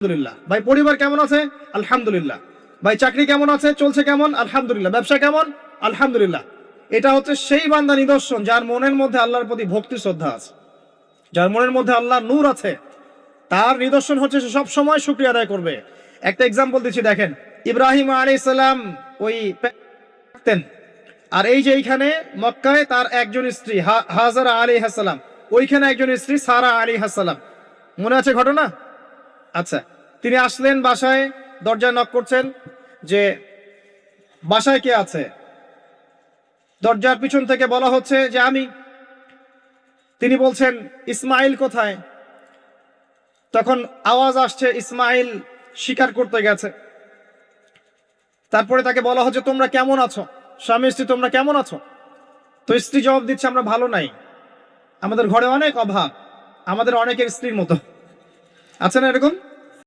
আলহামদুলিল্লাহ। ভাই পরিবার কেমন আছে? আলহামদুলিল্লাহ। ভাই চাকরি কেমন আছে, চলছে কেমন? আলহামদুলিল্লাহ। ব্যবসা কেমন? আলহামদুলিল্লাহ। এটা হচ্ছে সেই বান্দা নিদর্শন যার মনের মধ্যে আল্লাহর প্রতি ভক্তি শ্রদ্ধা আছে, যার মনের মধ্যে আল্লাহর নূর আছে। তার নিদর্শন হচ্ছে সে সব সময় শুকরিয়া আদায় করবে। একটা এক্সাম্পল দিচ্ছি, দেখেন ইব্রাহিম আলাইহিস সালাম ওই থাকতেন, আর এই যে এইখানে মক্কায় তার একজন স্ত্রী হাজারা আলাইহিস সালাম, ওইখানে একজন স্ত্রী সারা আলাইহিস সালাম। মনে আছে ঘটনা? আচ্ছা, তিনি আসলেন বাসায়, দরজায় নক করছেন যে বাসায় কে আছে? দরজার পিছন থেকে বলা হচ্ছে যে আমি। তিনি বলছেন ইসমাইল কোথায়? তখন আওয়াজ আসছে ইসমাইল শিকার করতে গেছে। তারপরে তাকে বলা হচ্ছে তোমরা কেমন আছো, স্বামী স্ত্রী তোমরা কেমন আছো? তো স্ত্রী জবাব দিচ্ছে আমরা ভালো নাই, আমাদের ঘরে অনেক অভাব, আমাদের অনেকের স্ত্রীর মতো। আছে না এরকম?